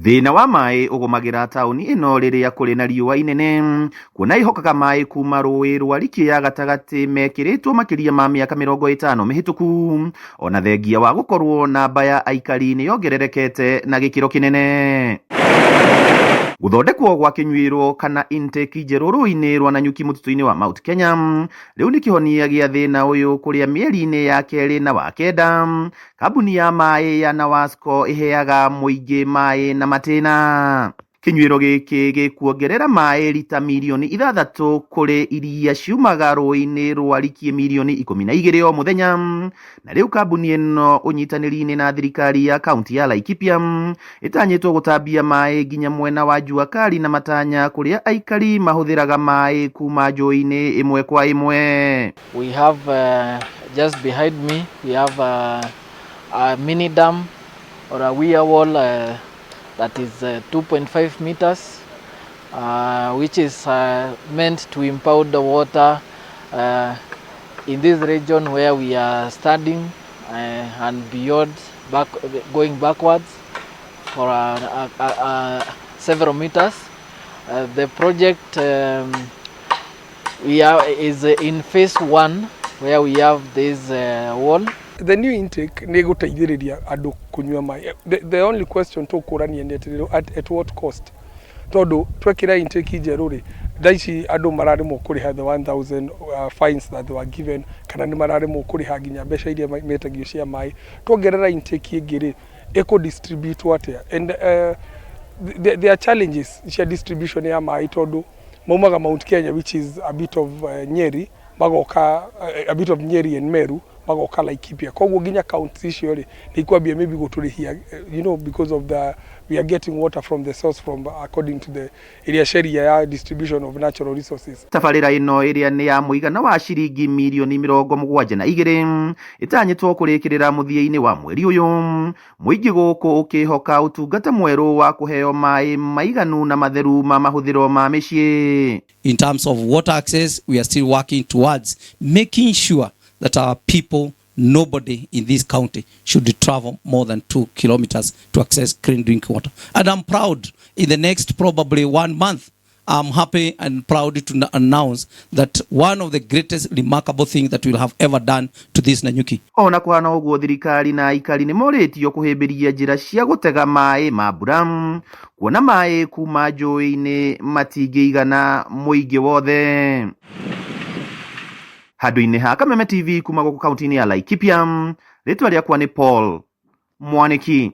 Thina wa MAAI ugumagira tauni ino riria kuri na riua inene kuona ihokaga MAAI kuma RUUI rwa RITA gatagati mekiritwo makiria ma miaka 50 mihituku ona thengia wa gukorwo namba ya aikari ni yongererekete na gikiro kinene. Guthondekwo gwa KINYUIRO kana intake njeru rũĩ-inĩ rwa Nanyuki mũtitũ-inĩ wa Mount Kenya rĩu nĩ kĩhonia gĩa thĩna ũyũ kũrĩa mĩeri-inĩ ya kerĩ na wa kenda kambuni ya MAAI ya NAWASCO iheaga mũingĩ MAAI na matĩna. KINYUIRO gĩkĩ gĩkuongerera MAAI rita milioni 6 kũrĩ iria ciumaga rũĩ-inĩ rwa rikie milioni 12 o mũthenya, na rĩu kambuni ĩno ũnyitanĩri-inĩ na thirikari ya kaunti ya Laikipia ĩtanyĩtwo gũtambia MAAI nginya mwena wa Juakali na Matanya kũrĩa aikari mahũthĩraga MAAI kuma njũĩ-inĩ ĩmwe kwa ĩmwe. We have just behind me we have a mini dam or a weir wall that is 2.5 meters, which is meant to impound the water in this region where we are standing and beyond, going backwards for several meters. The project is in phase 1 where we have this wall. The new intake nĩ gũteithĩrĩria andũ kũnyua maĩ. The only question tũkũrania nĩ at what cost. Tondũ twekĩra intake njerũ rĩ, thaici andũ mararemwo kũrĩha the 1000 fines that they were given kana nĩ mararemwo kũrĩha nginya mbeca iria metagio cia maĩ. Tuongerera intake ĩngĩ rĩ, distribute atĩa. And there are challenges cia distribution ya maĩ tondũ maumaga Mount Kenya, which is a bit of Nyeri, magoka a bit of Nyeri and Meru, magoka Laikipia. Koguo nginya county icio rĩ nĩikwambia maybe gũtũrĩhia, because of we are getting water from the source from according to the area sheria ya distribution of natural resources. Tabarĩra ĩno ĩrĩa nĩ ya mũigana wa ciringi milioni 72 ĩtanyĩtwo kũrĩkĩrĩra mũthia-inĩ wa mweri ũyũ, mũingĩ gũkũ ũkĩhoka ũtungata mwerũ wa kũheo MAAI maiganu na matheru ma mahũthĩro ma mĩciĩ. In terms of water access, we are still working towards making sure that our people, nobody in this county should travel more than 2 kilometers to access clean drinking water. And I'm proud in the next probably 1 month, I'm happy and proud to announce that one of the greatest remarkable things that we'll have ever done to this Nanyuki. Ona kũhana ũguo thirikari na aikari nĩ morĩtio kũhĩmbĩria njĩra cia gũtega MAAI ma mbura kuona MAAI kuma njũĩ-inĩ matingĩigana mũingĩ wothe. Handũ-inĩ ha Kameme TV kuma gũkũ kaunti-inĩ ya Laikipia, rĩtwa rĩakwa nĩ Paul Mwaniki.